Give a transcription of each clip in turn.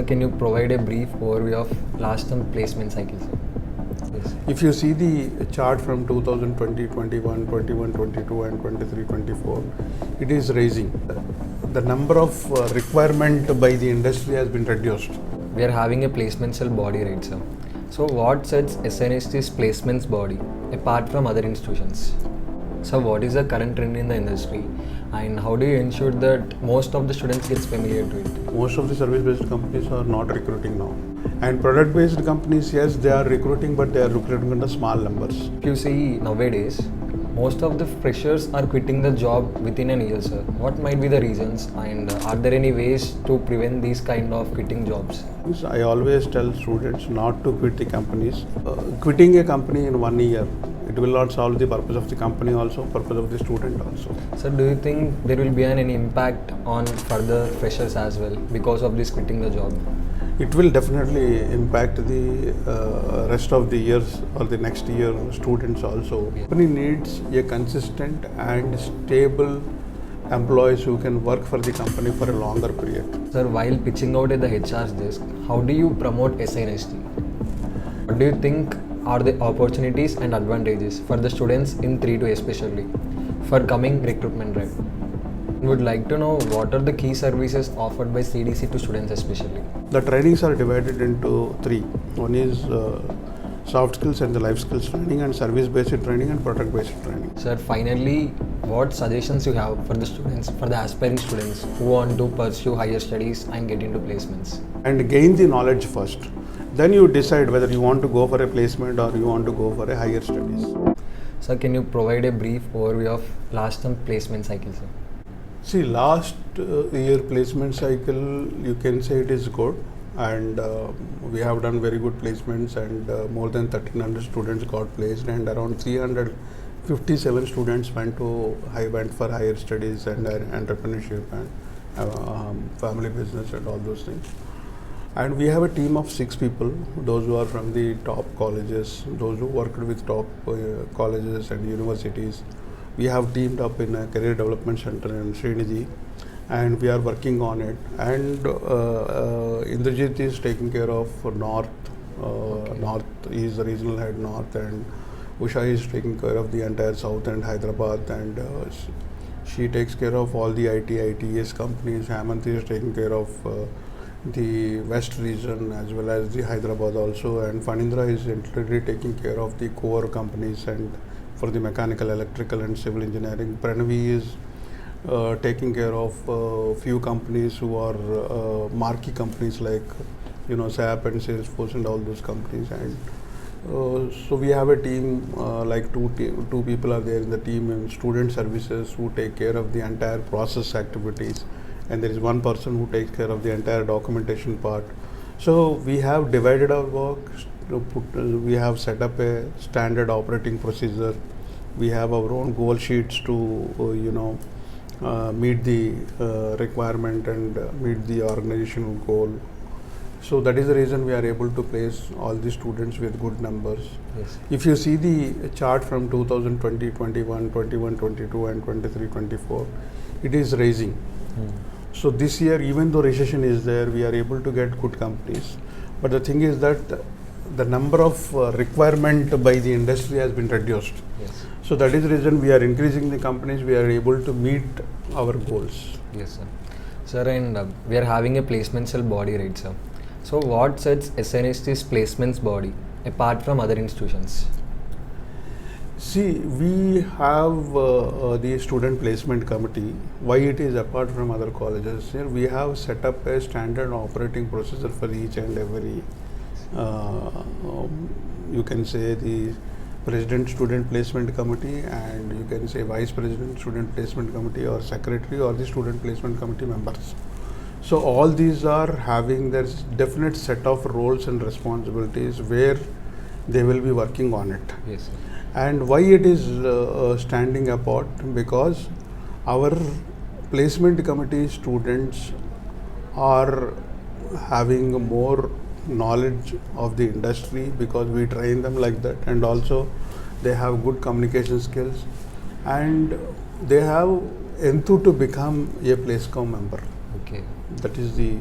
Sir, can you provide a brief overview of last term placement cycle, sir? Yes. If you see the chart from 2020, 21, 21, 22 and 23, 24, it is rising. The number of requirement by the industry has been reduced. We are having a placement cell body, right, sir? So what sets SNST's placements body apart from other institutions? So what is the current trend in the industry and how do you ensure that most of the students gets familiar to it? Most of the service-based companies are not recruiting now. And product-based companies, yes, they are recruiting, but they are recruiting in the small numbers. If you see nowadays, most of the freshers are quitting the job within a year, sir. What might be the reasons and are there any ways to prevent these kind of quitting jobs? I always tell students not to quit the companies. Quitting a company in 1 year, it will not solve the purpose of the company also, purpose of the student also. So do you think there will be any impact on further freshers as well because of this quitting the job? It will definitely impact the rest of the years or the next year students also. The company needs a consistent and stable employees who can work for the company for a longer period. Sir, while pitching out at the HR's desk, how do you promote SNST? What do you think are the opportunities and advantages for the students in 3-2 especially for coming recruitment drive? We would like to know what are the key services offered by CDC to students especially. The trainings are divided into 3. One is soft skills and the life skills training and service based training and product based training. Sir, finally, what suggestions you have for the students, for the aspiring students who want to pursue higher studies and get into placements? And gain the knowledge first. Then you decide whether you want to go for a placement or you want to go for a higher studies. Sir, can you provide a brief overview of last term placement cycle, sir? See, last year placement cycle, you can say it is good, and we have done very good placements, and more than 1,300 students got placed, and around 357 students went for higher studies and entrepreneurship and family business and all those things. And we have a team of 6 people, those who are from the top colleges, those who worked with top colleges and universities. We have teamed up in a career development center in Sreenidhi and we are working on it. And Indrajit is taking care of North. North is the regional head North, and Usha is taking care of the entire South and Hyderabad, and she takes care of all the ITS companies. Hemant is taking care of the West region as well as the Hyderabad also, and Fanindra is literally taking care of the core companies and for the mechanical, electrical and civil engineering. Pranavi is taking care of few companies who are marquee companies like SAP and Salesforce and all those companies. And so we have a team like two people are there in the team in student services who take care of the entire process activities, and there is one person who takes care of the entire documentation part. So we have divided our work. We have set up a standard operating procedure. We have our own goal sheets to meet the requirement and meet the organizational goal. So that is the reason we are able to place all the students with good numbers. Yes. If you see the chart from 2020, 21, 21, 22 and 23, 24, it is rising. So this year, even though recession is there, we are able to get good companies. But the thing is that the number of requirement by the industry has been reduced. Yes. So that is the reason we are increasing the companies, we are able to meet our goals. Yes, sir. Sir, and we are having a placement cell body, right, sir? So what sets SNST's placements body apart from other institutions? See, we have the student placement committee. Why it is apart from other colleges? Here we have set up a standard operating procedure for each and every you can say the President Student Placement Committee, and you can say Vice President Student Placement Committee or Secretary or the Student Placement Committee members. So all these are having their definite set of roles and responsibilities where they will be working on it. Yes, sir. And why it is standing apart? Because our placement committee students are having more knowledge of the industry because we train them like that, and also they have good communication skills and they have enthused to become a PlaceCom member. Okay. That is the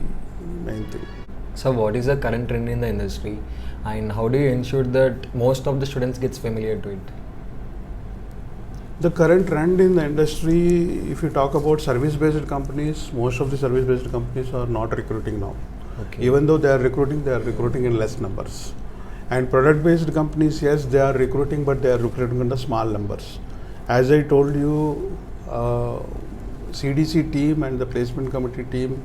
main thing. So what is the current trend in the industry and how do you ensure that most of the students gets familiar to it? The current trend in the industry, if you talk about service-based companies, most of the service-based companies are not recruiting now. Okay. Even though they are recruiting in less numbers. And product-based companies, yes, they are recruiting, but they are recruiting in the small numbers. As I told you, CDC team and the placement committee team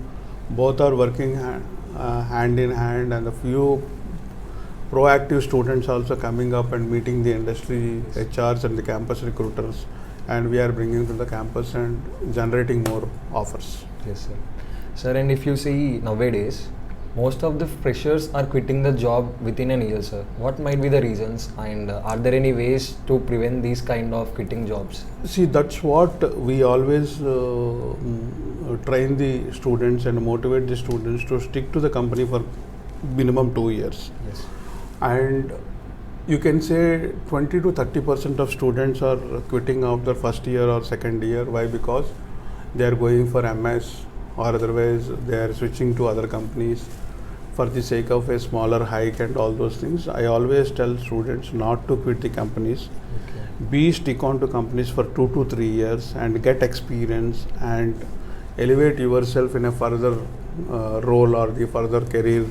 both are working hand in hand, and a few proactive students also coming up and meeting the industry HRs and the campus recruiters, and we are bringing to the campus and generating more offers. Yes, sir. Sir, and if you see nowadays, most of the freshers are quitting the job within a year, sir. What might be the reasons, and are there any ways to prevent these kind of quitting jobs? See, that's what we always train the students and motivate the students to stick to the company for minimum 2 years. Yes. And you can say 20 to 30% of students are quitting after first year or second year. Why? Because they are going for MS, or otherwise they are switching to other companies for the sake of a smaller hike and all those things. I always tell students not to quit the companies. Okay. Stick on to companies for 2 to 3 years and get experience and elevate yourself in a further role or the further career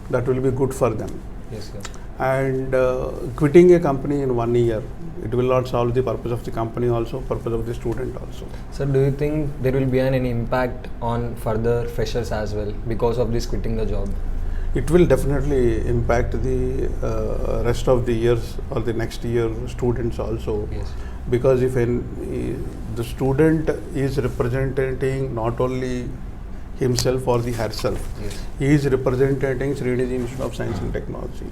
that will be good for them. Yes, sir. And quitting a company in 1 year, it will not solve the purpose of the company also, purpose of the student also. Sir, do you think there will be any impact on further freshers as well because of this quitting the job? It will definitely impact the rest of the years or the next year students also. Yes. Because if the student is representing not only himself or the herself, Yes. he is representing Sreenidhi Institute of Science and Technology.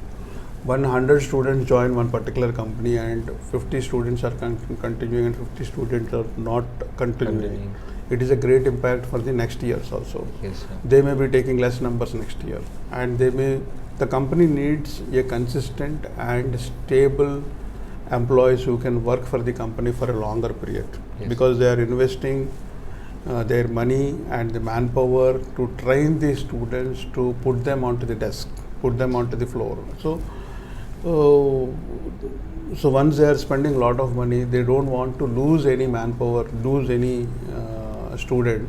100 students join one particular company and 50 students are continuing and 50 students are not continuing. It is a great impact for the next years also. Yes, sir. They may be taking less numbers next year, and the company needs a consistent and stable employees who can work for the company for a longer period. Yes. Because they are investing their money and the manpower to train the students, to put them onto the desk, put them onto the floor. So once they are spending a lot of money, they don't want to lose any manpower, lose any student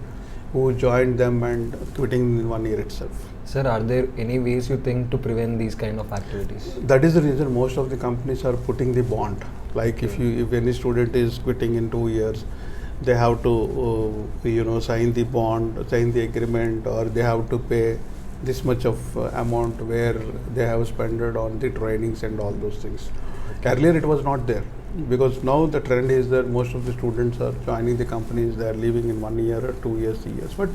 who joined them and quitting in 1 year itself. Sir, are there any ways you think to prevent these kind of activities? That is the reason most of the companies are putting the bond. Like if any student is quitting in 2 years, they have to sign the bond, sign the agreement, or they have to pay this much of amount where they have spent it on the trainings and all those things. Earlier it was not there, because now the trend is that most of the students are joining the companies, they are leaving in 1 year or 2 years, 3 years. But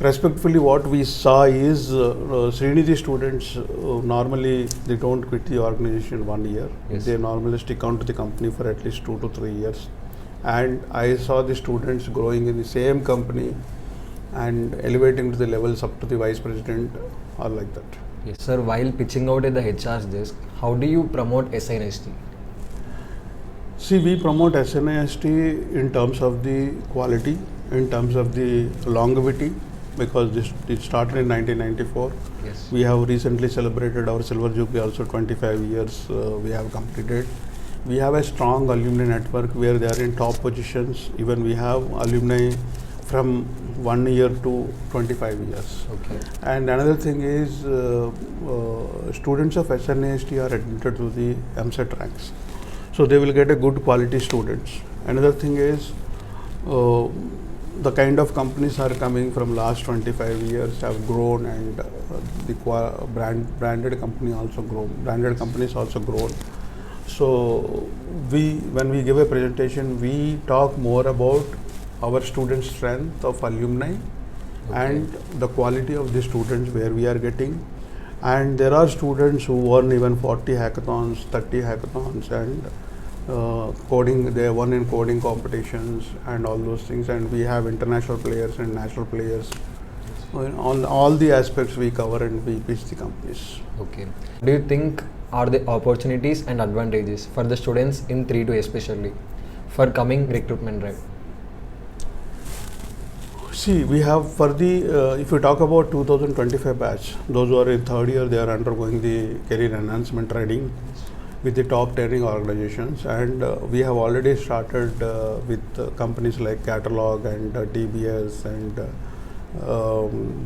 respectfully, what we saw is Sreenidhi students normally they don't quit the organization in 1 year. Yes. They normally stick on to the company for at least 2 to 3 years. And I saw the students growing in the same company and elevating to the levels up to the vice president or like that. Yes, sir. While pitching out at the HR's desk, how do you promote SNST? See, we promote SNIST in terms of the quality, in terms of the longevity, because it started in 1994. Yes. We have recently celebrated our silver jubilee, also 25 years we have completed. We have a strong alumni network where they are in top positions. Even we have alumni from 1 year to 25 years. Okay. And another thing is students of SNIST are admitted to the MSET ranks. So they will get a good quality students. Another thing is the kind of companies are coming from last 25 years have grown, and the branded companies also grown. So when we give a presentation, we talk more about our student strength of alumni and the quality of the students where we are getting. And there are students who won even 40 hackathons, 30 hackathons, and they won in coding competitions and all those things. And we have international players and national players. On all the aspects we cover and we pitch the companies. Okay. Do you think are the opportunities and advantages for the students in 3-2 especially for coming recruitment drive? See, we have for the, if you talk about 2025 batch, those who are in third year, they are undergoing the career enhancement training with the top training organizations, and we have already started with companies like Catalog and TBS and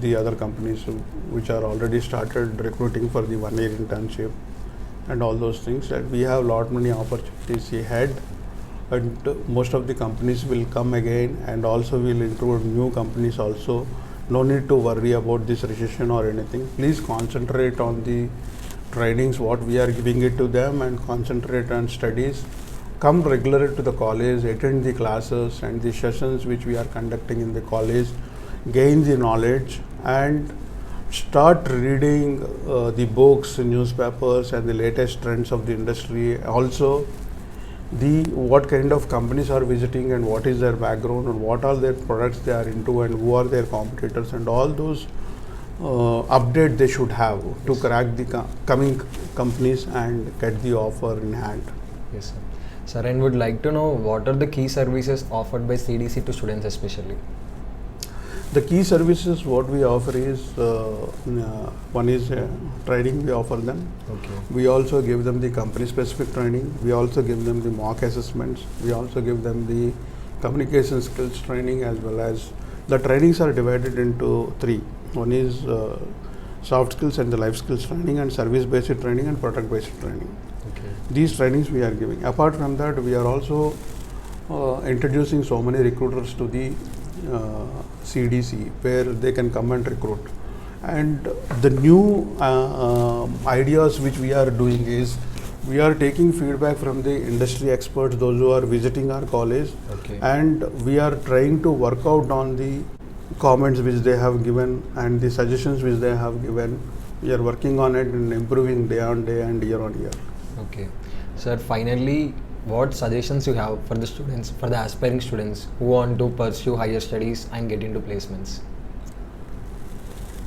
the other companies which are already started recruiting for the 1 year internship and all those things. And we have lot many opportunities ahead, and most of the companies will come again, and also will include new companies also. No need to worry about this recession or anything. Please concentrate on the trainings what we are giving it to them, and concentrate on studies. Come regularly to the college, attend the classes and the sessions which we are conducting in the college, gain the knowledge, and start reading the books, newspapers and the latest trends of the industry. Also the what kind of companies are visiting, and what is their background, and what are their products they are into, and who are their competitors, and all those update they should have to crack the coming companies and get the offer in hand. Yes, sir. Sir, and would like to know what are the key services offered by CDC to students especially? The key services what we offer is one is training we offer them. Okay. We also give them the company specific training. We also give them the mock assessments. We also give them the communication skills training, as well as the trainings are divided into three. One is soft skills and the life skills training, and service based training, and product based training. Okay. These trainings we are giving. Apart from that, we are also introducing so many recruiters to the CDC, where they can come and recruit. And the new ideas which we are doing is, we are taking feedback from the industry experts, those who are visiting our college. Okay. And we are trying to work out on the comments which they have given and the suggestions which they have given. We are working on it and improving day on day and year on year. Okay. Sir, finally, what suggestions you have for the students, for the aspiring students who want to pursue higher studies and get into placements?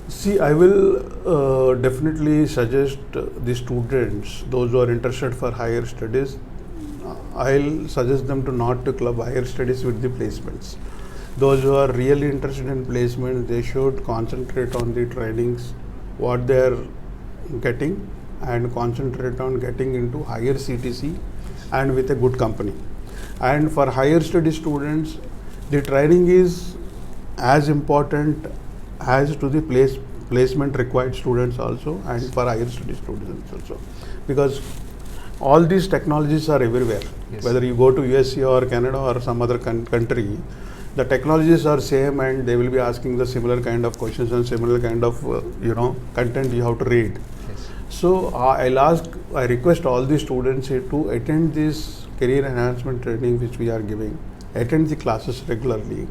See, I will definitely suggest the students, those who are interested for higher studies, I'll suggest them to not to club higher studies with the placements. Those who are really interested in placement, they should concentrate on the trainings, what they are getting, and concentrate on getting into higher CTC and with a good company. And for higher study students, the training is as important as to the placement required students also, and for higher study students also, because all these technologies are everywhere. Yes. Whether you go to USA or Canada or some other country, the technologies are same, and they will be asking the similar kind of questions and similar kind of content you have to read. Yes. So I request all the students here to attend this career enhancement training which we are giving, attend the classes regularly,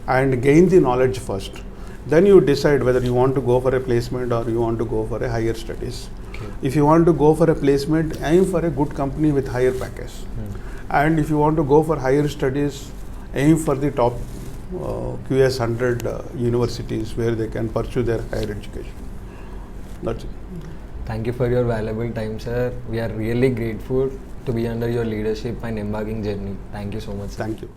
and gain the knowledge first. Then you decide whether you want to go for a placement or you want to go for a higher studies. Okay. If you want to go for a placement, aim for a good company with higher package. And if you want to go for higher studies, aim for the top QS 100 universities where they can pursue their higher education. That's it. Thank you for your valuable time, sir. We are really grateful to be under your leadership and embarking journey. Thank you so much, sir. Thank you.